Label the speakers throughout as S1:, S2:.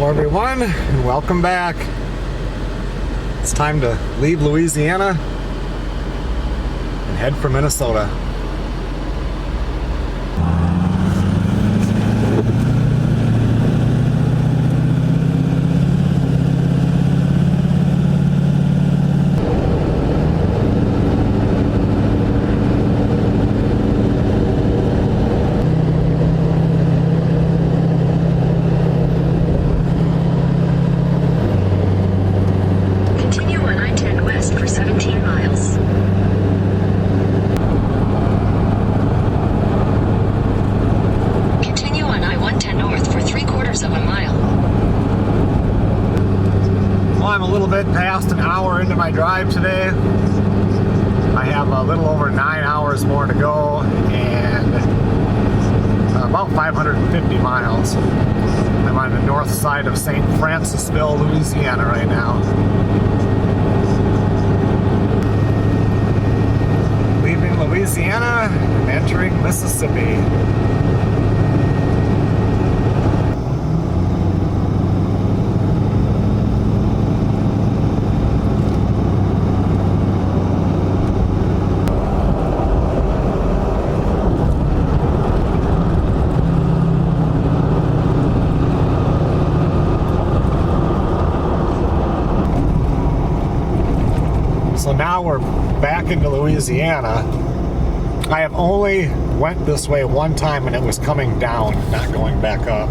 S1: Hello everyone, and welcome back. It's time to leave Louisiana and head for Minnesota. I'm a little bit past an hour into my drive today. I have a little over 9 hours more to go and about 550 miles. I'm on the north side of St. Francisville, Louisiana right now. Leaving Louisiana and entering Mississippi. So now we're back into Louisiana. I have only went this way one time and it was coming down, not going back up.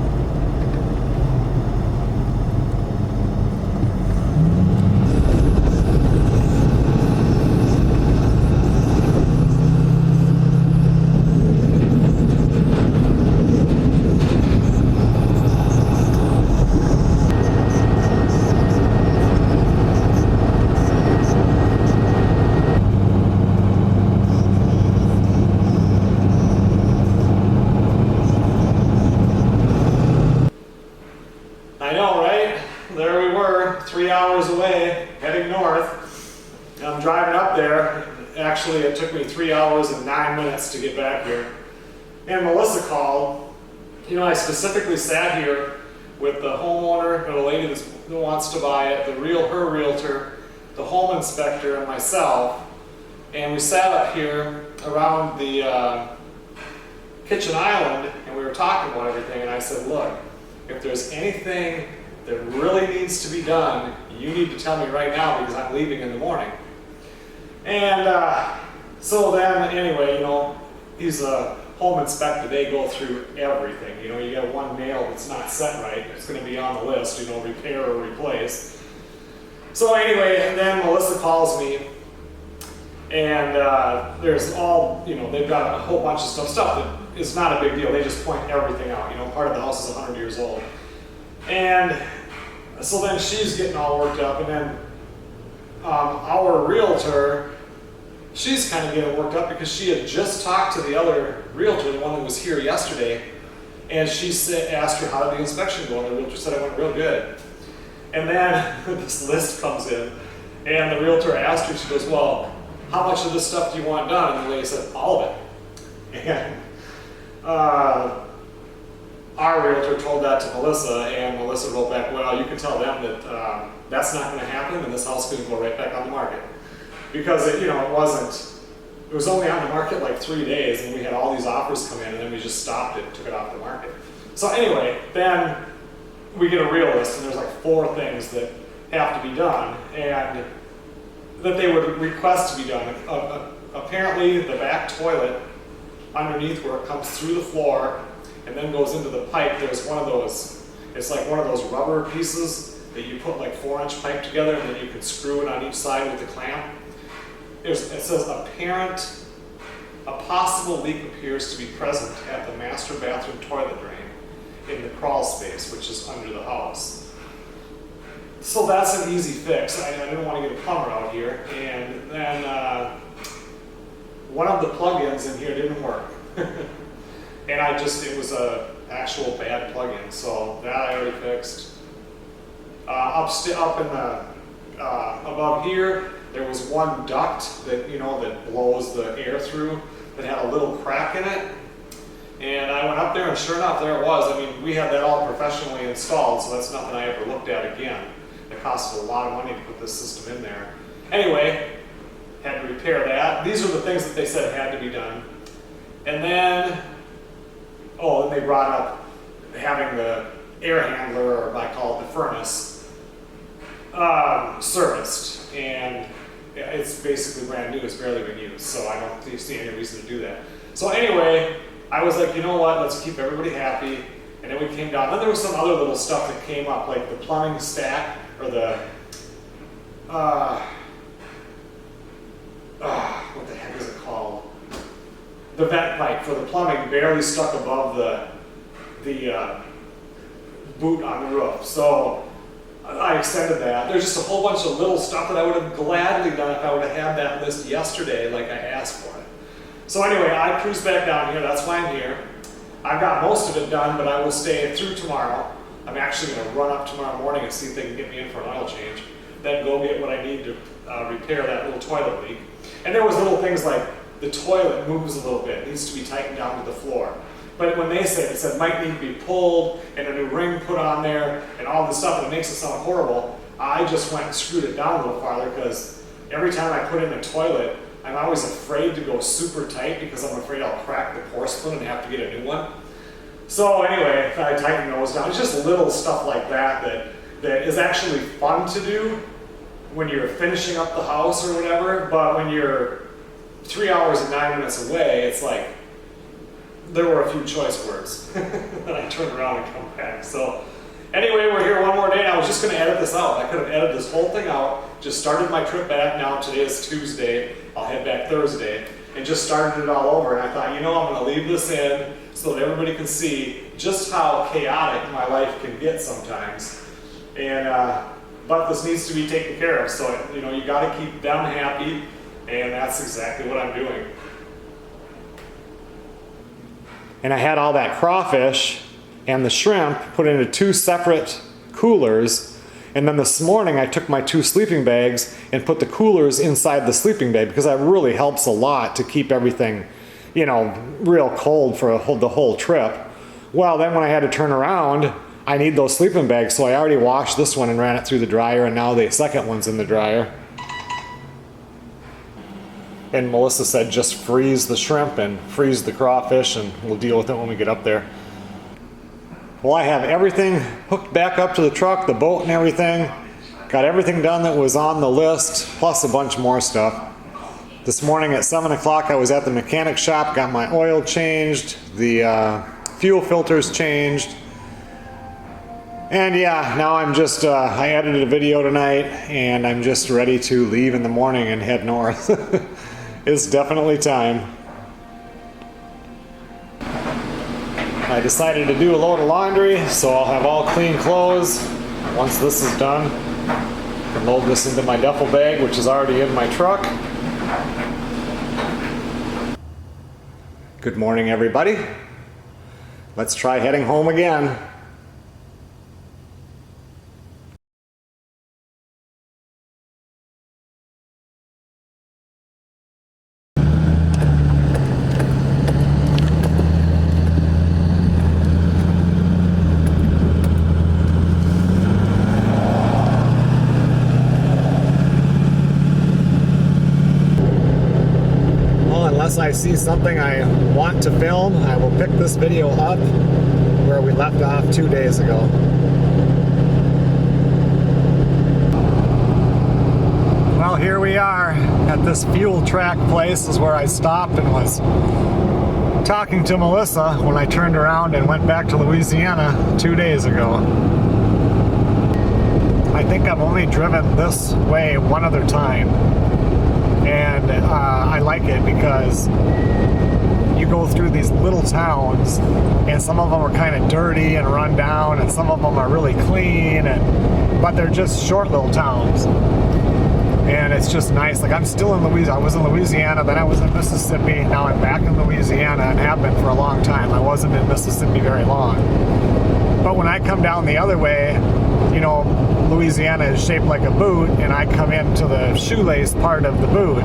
S1: I know, right? There we were, 3 hours away, heading north. I'm driving up there. Actually, it took me 3 hours and 9 minutes to get back here. And Melissa called. You know, I specifically sat here with the homeowner, the lady that wants to buy it, her realtor, the home inspector, and myself. And we sat up here around the kitchen island, and we were talking about everything. And I said, look, if there's anything that really needs to be done, you need to tell me right now because I'm leaving in the morning. And so then, anyway, you know, he's a home inspector. They go through everything. You know, you got one nail that's not set right, it's going to be on the list, you know, repair or replace. So anyway, and then Melissa calls me, and there's all, you know, they've got a whole bunch of stuff that is not a big deal. They just point everything out. You know, part of the house is 100 years old. And so then she's getting all worked up, and then our realtor, she's kind of getting worked up because she had just talked to the other realtor, the one that was here yesterday, and she asked her how did the inspection go, and the realtor said it went real good. And then this list comes in, and the realtor asked her, she goes, well, how much of this stuff do you want done? And the lady said, all of it. And our realtor told that to Melissa, and Melissa wrote back, well, you can tell them that that's not going to happen, and this house is going to go right back on the market. Because it, you know, it was only on the market like 3 days, and we had all these offers come in, and then we just stopped it, took it off the market. So anyway, then we get a real list, and there's like 4 things that have to be done, and that they would request to be done. Apparently, the back toilet, underneath where it comes through the floor and then goes into the pipe, there's one of those, it's like one of those rubber pieces that you put like 4-inch pipe together, and then you can screw it on each side with the clamp. It says a possible leak appears to be present at the master bathroom toilet drain in the crawl space, which is under the house. So that's an easy fix. I didn't want to get a plumber out here, and then one of the plug-ins in here didn't work. And it was a actual bad plug-in, so that I already fixed. Up in the, above here, there was one duct that, you know, that blows the air through that had a little crack in it. And I went up there and sure enough, there it was. I mean, we had that all professionally installed, so that's nothing I ever looked at again. It costed a lot of money to put this system in there. Anyway, had to repair that. These are the things that they said had to be done. And then, oh, then they brought up having the air handler, or I call it the furnace, serviced. And it's basically brand new, it's barely been used, so I don't see any reason to do that. So anyway, I was like, you know what, let's keep everybody happy. And then we came down, then there was some other little stuff that came up, like the plumbing stack, or the, what the heck is it called? The vent pipe for the plumbing barely stuck above the boot on the roof. So I extended that. There's just a whole bunch of little stuff that I would have gladly done if I would have had that list yesterday like I asked for it. So anyway, I cruised back down here. That's why I'm here. I've got most of it done, but I will stay through tomorrow. I'm actually going to run up tomorrow morning and see if they can get me in for an oil change. Then go get what I need to repair that little toilet leak. And there was little things like the toilet moves a little bit. It needs to be tightened down to the floor. But when they said, it said might need to be pulled and a new ring put on there and all this stuff, and it makes it sound horrible. I just went and screwed it down a little farther because every time I put in a toilet, I'm always afraid to go super tight because I'm afraid I'll crack the porcelain and have to get a new one. So anyway, I tightened those down. It's just little stuff like that that is actually fun to do when you're finishing up the house or whatever, but when you're 3 hours and 9 minutes away, it's like, there were a few choice words. Then I turned around and come back. So anyway, we're here one more day, and I was just gonna edit this out. I could have edited this whole thing out, just started my trip back. Now today is Tuesday, I'll head back Thursday, and just started it all over. And I thought, you know, I'm gonna leave this in so that everybody can see just how chaotic my life can get sometimes. And, but this needs to be taken care of. So, you know, you gotta keep them happy, and that's exactly what I'm doing. And I had all that crawfish and the shrimp put into 2 separate coolers. And then this morning I took my 2 sleeping bags and put the coolers inside the sleeping bag because that really helps a lot to keep everything, you know, real cold for the whole trip. Well, then when I had to turn around, I need those sleeping bags. So I already washed this one and ran it through the dryer, and now the second one's in the dryer. And Melissa said just freeze the shrimp and freeze the crawfish, and we'll deal with it when we get up there. Well, I have everything hooked back up to the truck, the boat and everything. Got everything done that was on the list, plus a bunch more stuff. This morning at 7 o'clock I was at the mechanic shop, got my oil changed, the fuel filters changed. And yeah, now I'm just, I edited a video tonight, and I'm just ready to leave in the morning and head north. It's definitely time. I decided to do a load of laundry, so I'll have all clean clothes once this is done. I can load this into my duffel bag, which is already in my truck. Good morning, everybody. Let's try heading home again. Unless I see something I want to film, I will pick this video up where we left off 2 days ago. Well, here we are at this fuel track place. Is where I stopped and was talking to Melissa when I turned around and went back to Louisiana 2 days ago. I think I've only driven this way one other time. And I like it because you go through these little towns, and some of them are kind of dirty and run down, and some of them are really clean, but they're just short little towns. And it's just nice. Like, I'm still in Louisiana. I was in Louisiana, then I was in Mississippi. Now I'm back in Louisiana and have been for a long time. I wasn't in Mississippi very long. But when I come down the other way, you know, Louisiana is shaped like a boot, and I come into the shoelace part of the boot.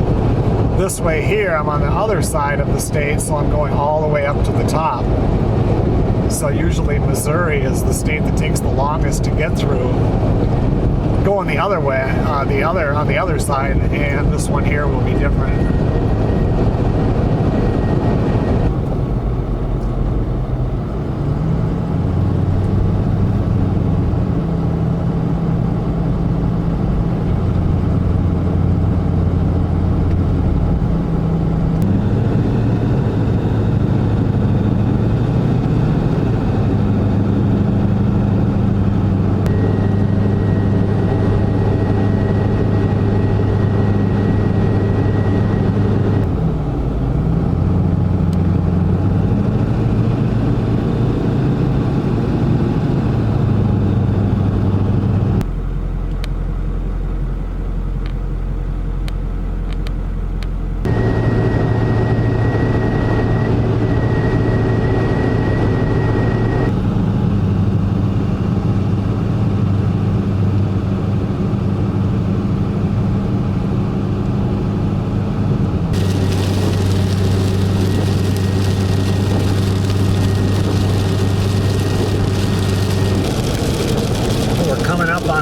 S1: this way here, I'm on the other side of the state, so I'm going all the way up to the top. So usually Missouri is the state that takes the longest to get through. Going the other way, on the other side, and this one here will be different.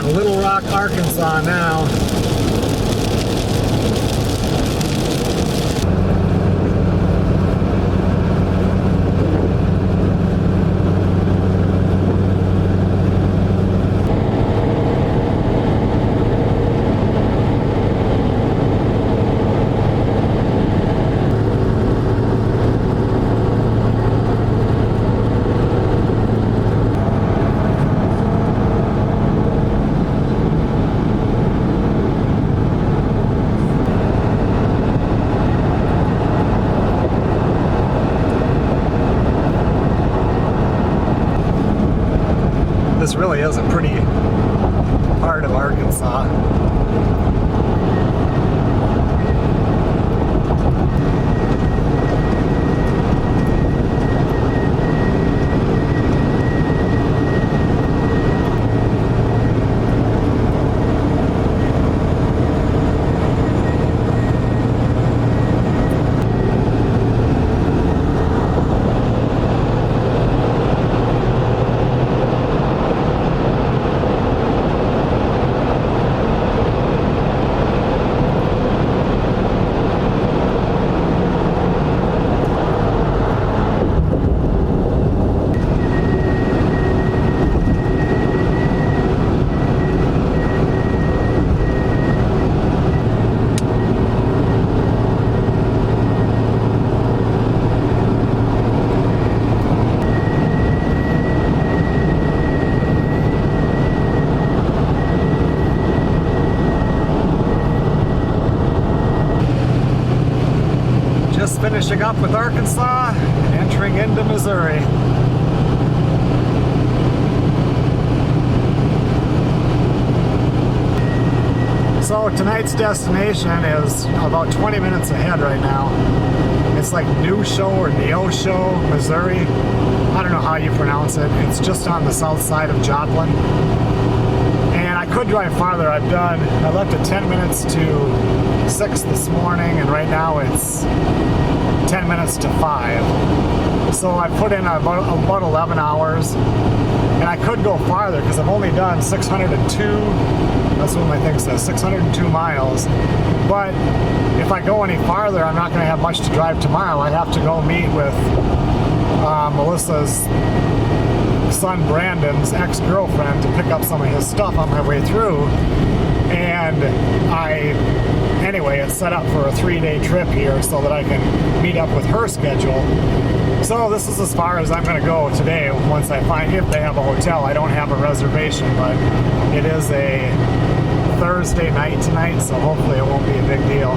S1: Little Rock, Arkansas now. This really is a pretty part of Arkansas. Finishing up with Arkansas, entering into Missouri. So tonight's destination is about 20 minutes ahead right now. It's like New Show or Neosho, Missouri. I don't know how you pronounce it. It's just on the south side of Joplin. And I could drive farther. I left at 10 minutes to 6 this morning, and right now it's 10 minutes to 5. So I put in about 11 hours, and I could go farther because I've only done 602, that's what my thing says, 602 miles. But if I go any farther, I'm not going to have much to drive tomorrow. I have to go meet with Melissa's son Brandon's ex-girlfriend to pick up some of his stuff on my way through. And anyway, it's set up for a 3-day trip here so that I can meet up with her schedule. So this is as far as I'm going to go today once I find, if they have a hotel. I don't have a reservation, but it is a Thursday night tonight, so hopefully it won't be a big deal.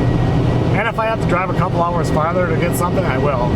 S1: And if I have to drive a couple hours farther to get something, I will.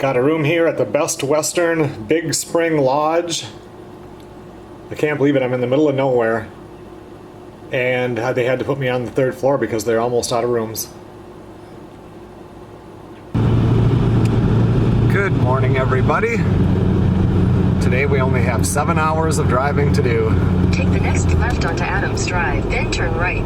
S1: Got a room here at the Best Western Big Spring Lodge. I can't believe it, I'm in the middle of nowhere. And they had to put me on the 3rd floor because they're almost out of rooms. Good morning, everybody. Today we only have 7 hours of driving to do.
S2: Take the next left onto Adams Drive, then turn right.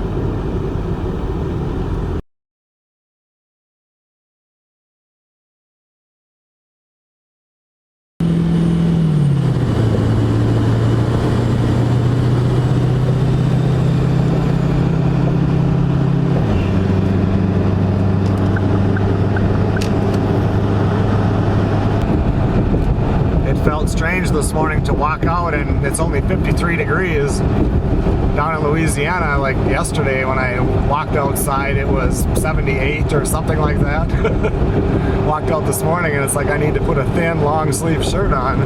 S1: Felt strange this morning to walk out and it's only 53 degrees down in Louisiana. Like yesterday when I walked outside it was 78 or something like that. Walked out this morning and it's like I need to put a thin long sleeve shirt on.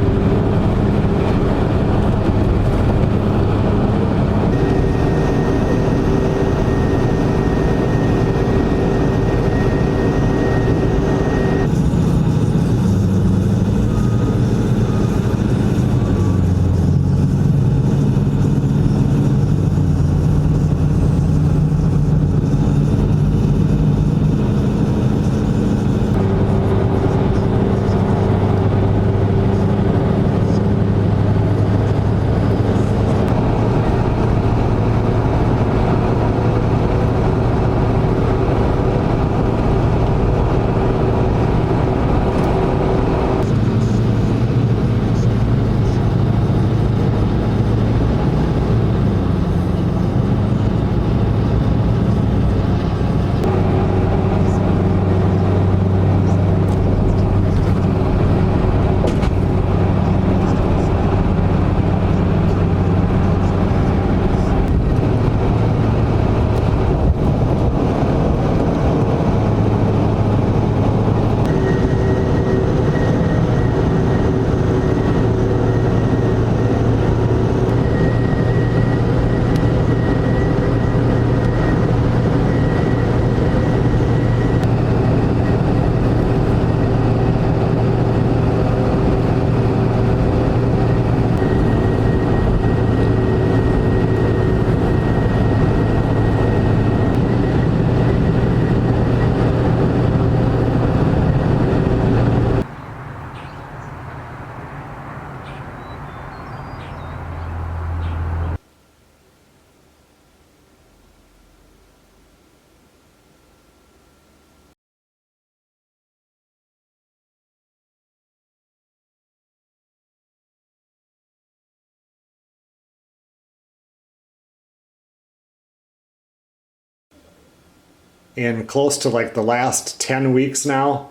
S1: In close to like the last 10 weeks now,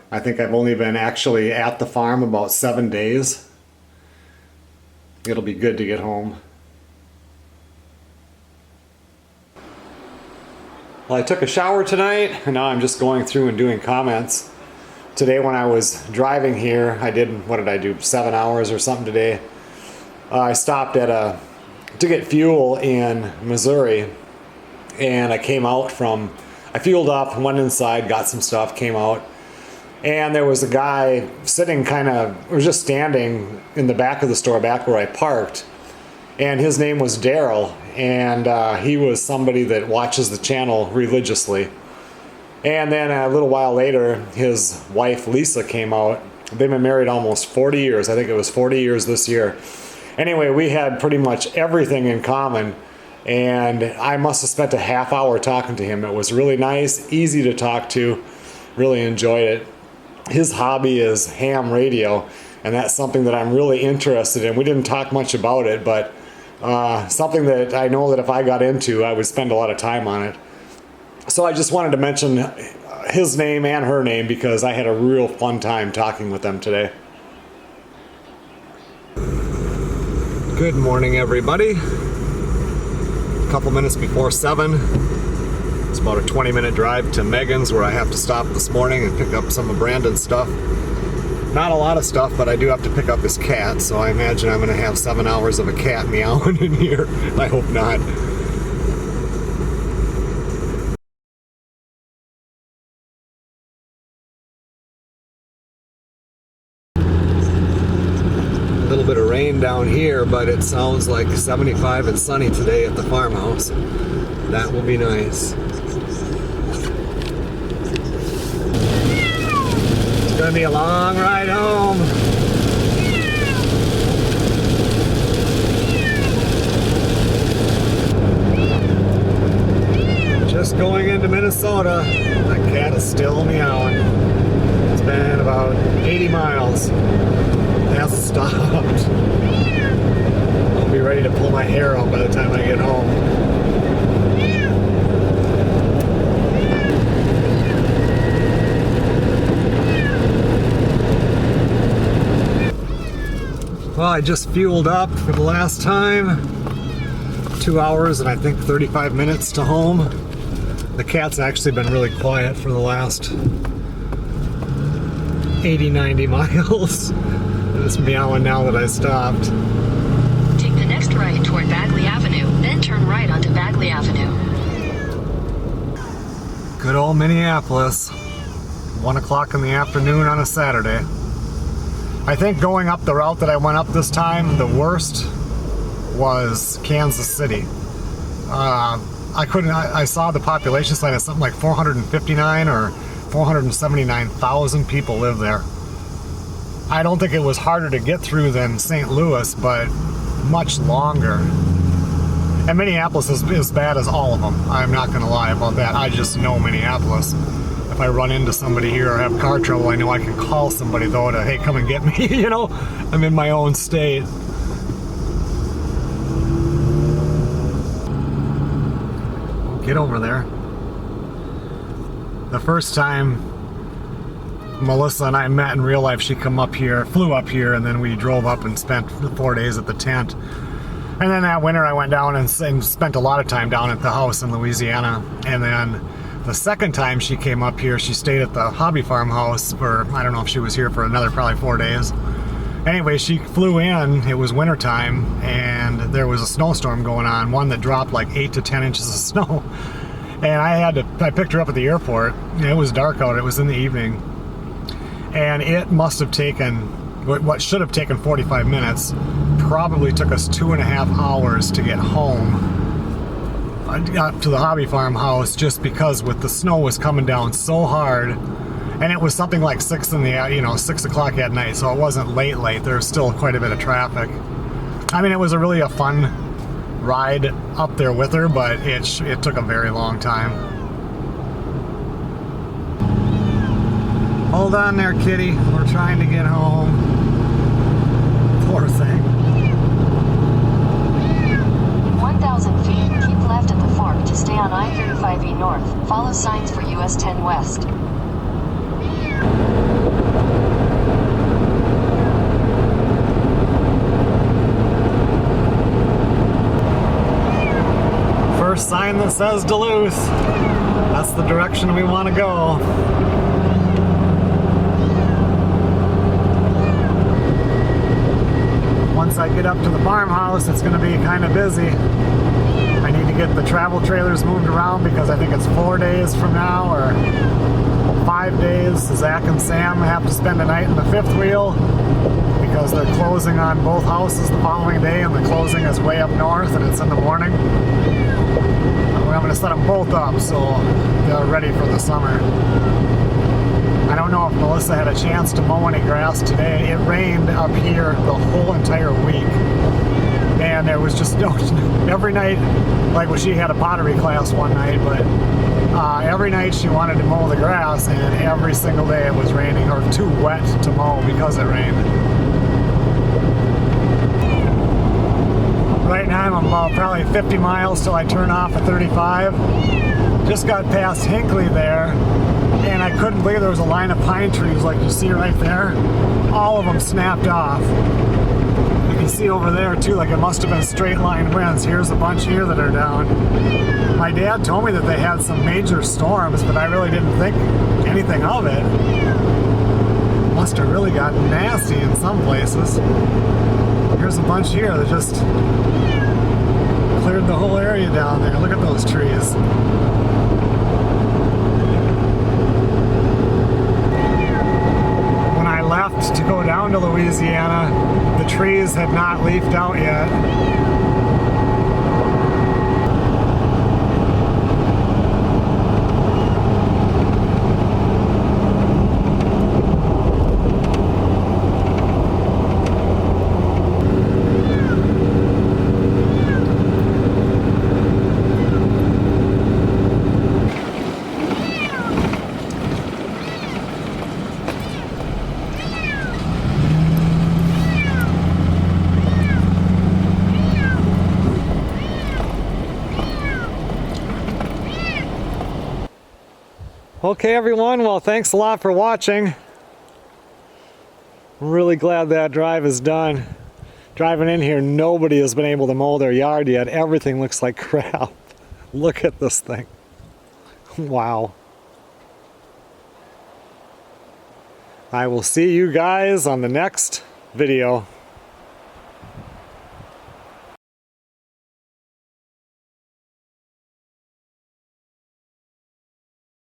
S1: I think I've only been actually at the farm about 7 days. It'll be good to get home. Well, I took a shower tonight and now I'm just going through and doing comments. Today when I was driving here, I did, what did I do, 7 hours or something today. I stopped to get fuel in Missouri, and I came out from, I fueled up, went inside, got some stuff, came out, and there was a guy sitting was just standing in the back of the store, back where I parked, and his name was Daryl, and he was somebody that watches the channel religiously. And then a little while later, his wife Lisa came out. They've been married almost 40 years. I think it was 40 years this year. Anyway, we had pretty much everything in common, and I must have spent a half hour talking to him. It was really nice, easy to talk to, really enjoyed it. His hobby is ham radio, and that's something that I'm really interested in. We didn't talk much about it, but something that I know that if I got into, I would spend a lot of time on it. So I just wanted to mention his name and her name because I had a real fun time talking with them today. Good morning, everybody. A couple minutes before 7. It's about a 20-minute drive to Megan's, where I have to stop this morning and pick up some of Brandon's stuff. Not a lot of stuff, but I do have to pick up his cat, so I imagine I'm going to have 7 hours of a cat meowing in here. I hope not.
S3: bit of rain down here, but it sounds like 75 and sunny today at the farmhouse. That will be nice. It's gonna be a long ride home. Just going into Minnesota. That cat is still meowing. It's been about 80 miles. It hasn't stopped. I'll be ready to pull my hair out by the time I get home. Well, I just fueled up for the last time. 2 hours and I think 35 minutes to home. The cat's actually been really quiet for the last 80-90 miles. It's meowing now that I stopped.
S2: Take the next right toward Bagley Avenue, then turn right onto Bagley Avenue.
S3: Good old Minneapolis. 1 o'clock in the afternoon on a Saturday. I think going up the route that I went up this time, the worst was Kansas City. I saw the population sign as something like 459 or 479,000 people live there. I don't think it was harder to get through than St. Louis, but much longer. And Minneapolis is as bad as all of them. I'm not going to lie about that. I just know Minneapolis. If I run into somebody here or have car trouble, I know I can call somebody though to, hey, come and get me. You know, I'm in my own state. Get over there. The first time Melissa and I met in real life, she flew up here, and then we drove up and spent 4 days at the tent. And then that winter I went down and spent a lot of time down at the house in Louisiana. And then the second time she came up here, she stayed at the hobby farmhouse for, I don't know if she was here for another probably 4 days. Anyway, she flew in, it was wintertime, and there was a snowstorm going on, one that dropped like 8 to 10 inches of snow. And I picked her up at the airport. It was dark out, it was in the evening. And it must have taken, what should have taken 45 minutes, probably took us 2.5 hours to get home. I got to the hobby farmhouse just because with the snow was coming down so hard, and it was something like 6 o'clock at night, so it wasn't late. There was still quite a bit of traffic. I mean, it was really a fun ride up there with her, but it took a very long time. Hold on there, kitty. We're trying to get home. Poor thing.
S2: 1,000 feet, keep left at the fork to stay on I-35E north. Follow signs for US 10 west.
S3: First sign that says Duluth. That's the direction we want to go. Once I get up to the farmhouse, it's going to be kind of busy. I need to get the travel trailers moved around because I think it's 4 days from now or 5 days. Zach and Sam have to spend a night in the fifth wheel because they're closing on both houses the following day, and the closing is way up north and it's in the morning. I'm going to set them both up so they're ready for the summer. I don't know if Melissa had a chance to mow any grass today. It rained up here the whole entire week. And there was just no, every night, like when she had a pottery class one night, but every night she wanted to mow the grass, and every single day it was raining or too wet to mow because it rained. Right now I'm about probably 50 miles till I turn off at 35. Just got past Hinckley there, and I couldn't believe there was a line of pine trees like you see right there. All of them snapped off. You can see over there too, like it must have been straight line winds. Here's a bunch here that are down. My dad told me that they had some major storms, but I really didn't think anything of it. Must have really gotten nasty in some places. Here's a bunch here that just cleared the whole area down there. Look at those trees. When I left to go down down to Louisiana. The trees had not leafed out yet. Okay everyone, well thanks a lot for watching. I'm really glad that drive is done. Driving in here, nobody has been able to mow their yard yet. Everything looks like crap. Look at this thing. Wow. I will see you guys on the next video.